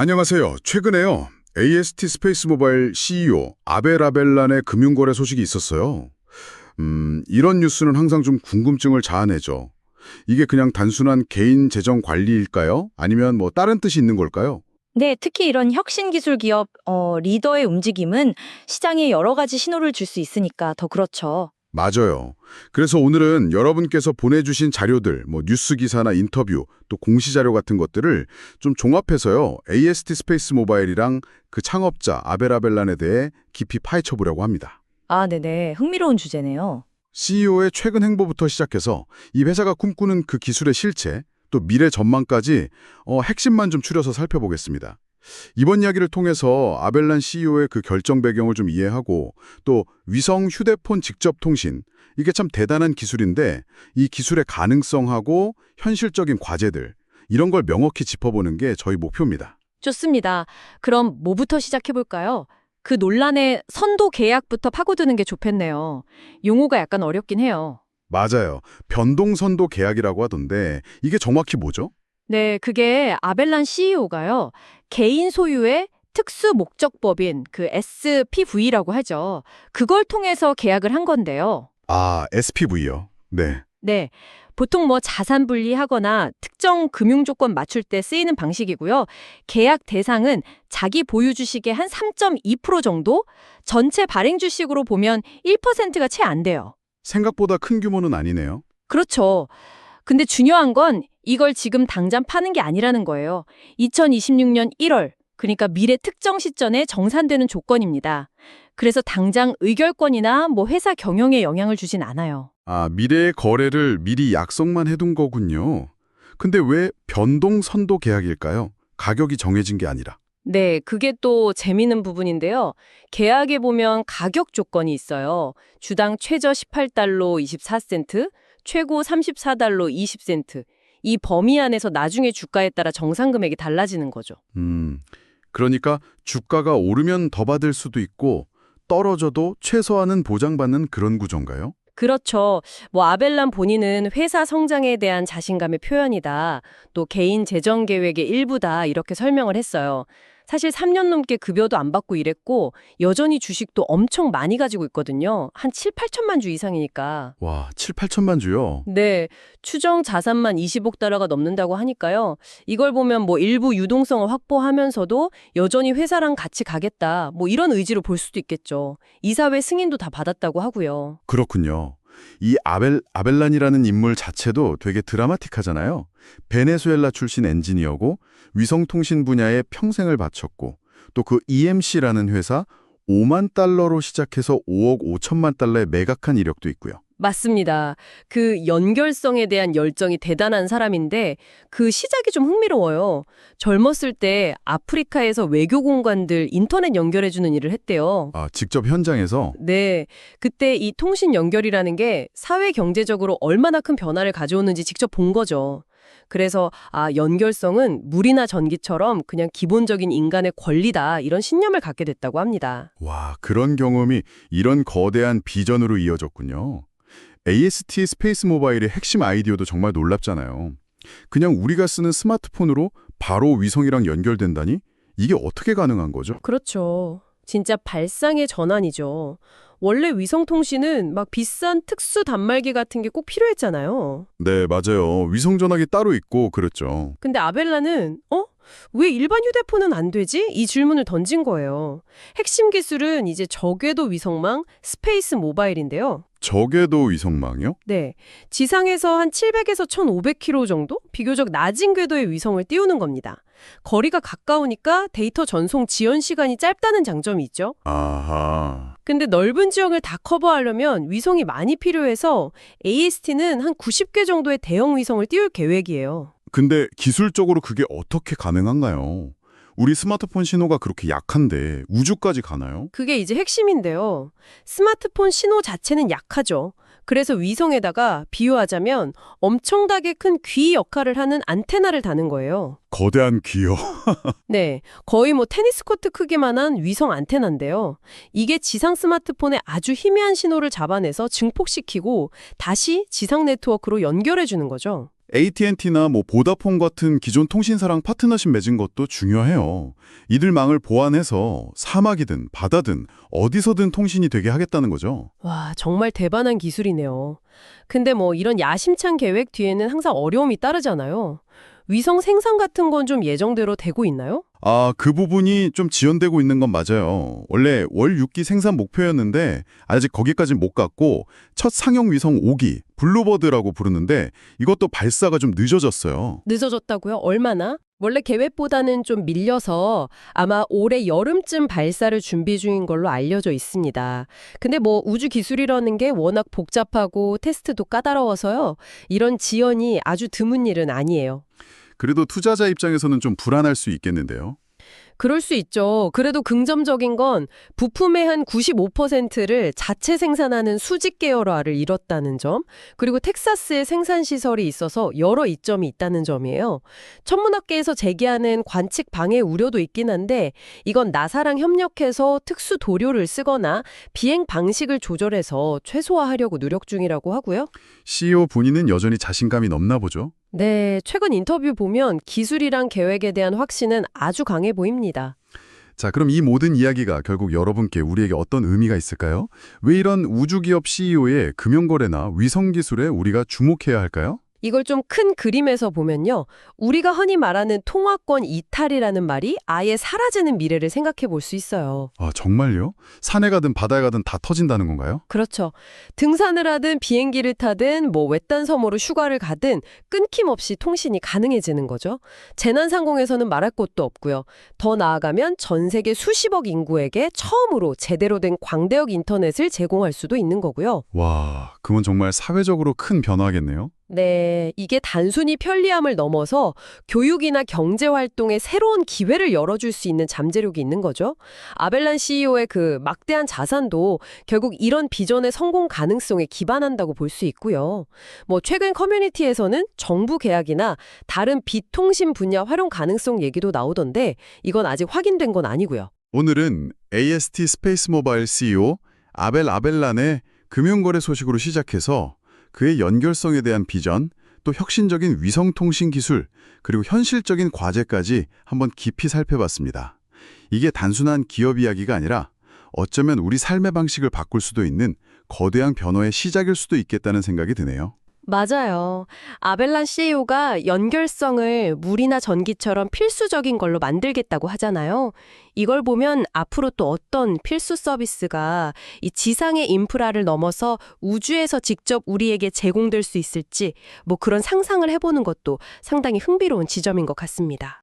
안녕하세요. 최근에요. AST 스페이스 모바일 CEO 아벨 아벨란의 금융거래 소식이 있었어요. 이런 뉴스는 항상 좀 궁금증을 자아내죠. 이게 그냥 단순한 개인 재정 관리일까요? 아니면 뭐 다른 뜻이 있는 걸까요? 네, 특히 이런 혁신 기술 기업 리더의 움직임은 시장에 여러 가지 신호를 줄 수 있으니까 더 그렇죠. 맞아요. 그래서 오늘은 여러분께서 보내주신 자료들, 뭐 뉴스 기사나 인터뷰, 또 공시 자료 같은 것들을 좀 종합해서요. AST 스페이스 모바일이랑 그 창업자 아벨 아벨란에 대해 깊이 파헤쳐 보려고 합니다. 아, 네네. 흥미로운 주제네요. CEO의 최근 행보부터 시작해서 이 회사가 꿈꾸는 그 기술의 실체, 또 미래 전망까지 핵심만 좀 추려서 살펴보겠습니다. 이번 이야기를 통해서 아벨란 CEO의 그 결정 배경을 좀 이해하고 또 위성 휴대폰 직접 통신, 이게 참 대단한 기술인데 이 기술의 가능성하고 현실적인 과제들, 이런 걸 명확히 짚어보는 게 저희 목표입니다. 좋습니다. 그럼 뭐부터 시작해 볼까요? 그 논란의 선도 계약부터 파고드는 게 좋겠네요. 용어가 약간 어렵긴 해요. 맞아요. 변동선도 계약이라고 하던데 이게 정확히 뭐죠? 네, 그게 아벨란 CEO가요. 개인 소유의 특수 목적법인 그 SPV라고 하죠. 그걸 통해서 계약을 한 건데요. 아, SPV요. 네. 네. 보통 뭐 자산 분리하거나 특정 금융 조건 맞출 때 쓰이는 방식이고요. 계약 대상은 자기 보유 주식의 한 3.2% 정도? 전체 발행 주식으로 보면 1%가 채 안 돼요. 생각보다 큰 규모는 아니네요. 그렇죠. 근데 중요한 건 이걸 지금 당장 파는 게 아니라는 거예요. 2026년 1월, 그러니까 미래 특정 시점에 정산되는 조건입니다. 그래서 당장 의결권이나 뭐 회사 경영에 영향을 주진 않아요. 아, 미래의 거래를 미리 약속만 해둔 거군요. 근데 왜 변동선도 계약일까요? 가격이 정해진 게 아니라. 네, 그게 또 재미있는 부분인데요. 계약에 보면 가격 조건이 있어요. 주당 최저 18달러 24센트, 최고 34달러 20센트. 이 범위 안에서 나중에 주가에 따라 정산 금액이 달라지는 거죠. 그러니까 주가가 오르면 더 받을 수도 있고 떨어져도 최소한은 보장받는 그런 구조인가요? 그렇죠. 뭐 아벨란 본인은 회사 성장에 대한 자신감의 표현이다. 또 개인 재정 계획의 일부다. 이렇게 설명을 했어요. 사실 3년 넘게 급여도 안 받고 일했고 여전히 주식도 엄청 많이 가지고 있거든요. 한 7, 8천만 주 이상이니까. 와, 7, 8천만 주요? 네, 추정 자산만 20억 달러가 넘는다고 하니까요. 이걸 보면 뭐 일부 유동성을 확보하면서도 여전히 회사랑 같이 가겠다. 뭐 이런 의지로 볼 수도 있겠죠. 이사회 승인도 다 받았다고 하고요. 그렇군요. 이 아벨란이라는 인물 자체도 되게 드라마틱하잖아요. 베네수엘라 출신 엔지니어고 위성통신 분야에 평생을 바쳤고 또 그 EMC라는 회사 5만 달러로 시작해서 5억 5천만 달러에 매각한 이력도 있고요. 맞습니다. 그 연결성에 대한 열정이 대단한 사람인데 그 시작이 좀 흥미로워요. 젊었을 때 아프리카에서 외교 공관들 인터넷 연결해주는 일을 했대요. 아, 직접 현장에서? 네, 그때 이 통신 연결이라는 게 사회 경제적으로 얼마나 큰 변화를 가져오는지 직접 본 거죠. 그래서 연결성은 물이나 전기처럼 그냥 기본적인 인간의 권리다 이런 신념을 갖게 됐다고 합니다. 와, 그런 경험이 이런 거대한 비전으로 이어졌군요. AST 스페이스 모바일의 핵심 아이디어도 정말 놀랍잖아요. 그냥 우리가 쓰는 스마트폰으로 바로 위성이랑 연결된다니? 이게 어떻게 가능한 거죠? 그렇죠. 진짜 발상의 전환이죠. 원래 위성통신은 막 비싼 특수 단말기 같은 게 꼭 필요했잖아요. 네, 맞아요. 위성 전화기 따로 있고 그렇죠. 근데 아벨라는 왜 일반 휴대폰은 안 되지? 이 질문을 던진 거예요. 핵심 기술은 이제 저궤도 위성망 스페이스 모바일인데요. 저궤도 위성망이요? 네. 지상에서 한 700에서 1500km 정도? 비교적 낮은 궤도의 위성을 띄우는 겁니다. 거리가 가까우니까 데이터 전송 지연 시간이 짧다는 장점이 있죠. 아하. 근데 넓은 지역을 다 커버하려면 위성이 많이 필요해서 AST는 한 90개 정도의 대형 위성을 띄울 계획이에요. 근데 기술적으로 그게 어떻게 가능한가요? 우리 스마트폰 신호가 그렇게 약한데 우주까지 가나요? 그게 이제 핵심인데요. 스마트폰 신호 자체는 약하죠. 그래서 위성에다가 비유하자면 엄청나게 큰 귀 역할을 하는 안테나를 다는 거예요. 거대한 귀요. 네, 거의 뭐 테니스 코트 크기만한 위성 안테나인데요. 이게 지상 스마트폰에 아주 희미한 신호를 잡아내서 증폭시키고 다시 지상 네트워크로 연결해 주는 거죠. AT&T나 보다폰 같은 기존 통신사랑 파트너십 맺은 것도 중요해요. 이들 망을 보완해서 사막이든 바다든 어디서든 통신이 되게 하겠다는 거죠. 와, 정말 대단한 기술이네요. 근데 이런 야심찬 계획 뒤에는 항상 어려움이 따르잖아요. 위성 생산 같은 건 좀 예정대로 되고 있나요? 그 부분이 좀 지연되고 있는 건 맞아요. 원래 월 6기 생산 목표였는데 아직 거기까진 못 갔고 첫 상용 위성 5기, 블루버드라고 부르는데 이것도 발사가 좀 늦어졌어요. 늦어졌다고요? 얼마나? 원래 계획보다는 좀 밀려서 아마 올해 여름쯤 발사를 준비 중인 걸로 알려져 있습니다. 근데 우주 기술이라는 게 워낙 복잡하고 테스트도 까다로워서요. 이런 지연이 아주 드문 일은 아니에요. 그래도 투자자 입장에서는 좀 불안할 수 있겠는데요. 그럴 수 있죠. 그래도 긍정적인 건 부품의 한 95%를 자체 생산하는 수직 계열화를 이뤘다는 점, 그리고 텍사스에 생산 시설이 있어서 여러 이점이 있다는 점이에요. 천문학계에서 제기하는 관측 방해 우려도 있긴 한데 이건 나사랑 협력해서 특수 도료를 쓰거나 비행 방식을 조절해서 최소화하려고 노력 중이라고 하고요. CEO 본인은 여전히 자신감이 넘나 보죠. 네, 최근 인터뷰 보면 기술이랑 계획에 대한 확신은 아주 강해 보입니다. 자, 그럼 이 모든 이야기가 결국 여러분께 우리에게 어떤 의미가 있을까요? 왜 이런 우주기업 CEO의 금융거래나 위성기술에 우리가 주목해야 할까요? 이걸 좀 큰 그림에서 보면요. 우리가 흔히 말하는 통화권 이탈이라는 말이 아예 사라지는 미래를 생각해 볼 수 있어요. 아, 정말요? 산에 가든 바다에 가든 다 터진다는 건가요? 그렇죠. 등산을 하든 비행기를 타든 외딴 섬으로 휴가를 가든 끊김없이 통신이 가능해지는 거죠. 재난상공에서는 말할 것도 없고요. 더 나아가면 전 세계 수십억 인구에게 처음으로 제대로 된 광대역 인터넷을 제공할 수도 있는 거고요. 와, 그건 정말 사회적으로 큰 변화겠네요. 네, 이게 단순히 편리함을 넘어서 교육이나 경제 활동에 새로운 기회를 열어줄 수 있는 잠재력이 있는 거죠. 아벨란 CEO의 그 막대한 자산도 결국 이런 비전의 성공 가능성에 기반한다고 볼 수 있고요. 최근 커뮤니티에서는 정부 계약이나 다른 비통신 분야 활용 가능성 얘기도 나오던데 이건 아직 확인된 건 아니고요. 오늘은 AST 스페이스 모바일 CEO 아벨 아벨란의 금융거래 소식으로 시작해서 그의 연결성에 대한 비전, 또 혁신적인 위성통신 기술, 그리고 현실적인 과제까지 한번 깊이 살펴봤습니다. 이게 단순한 기업 이야기가 아니라 어쩌면 우리 삶의 방식을 바꿀 수도 있는 거대한 변화의 시작일 수도 있겠다는 생각이 드네요. 맞아요. 아벨란 CEO가 연결성을 물이나 전기처럼 필수적인 걸로 만들겠다고 하잖아요. 이걸 보면 앞으로 또 어떤 필수 서비스가 이 지상의 인프라를 넘어서 우주에서 직접 우리에게 제공될 수 있을지 그런 상상을 해보는 것도 상당히 흥미로운 지점인 것 같습니다.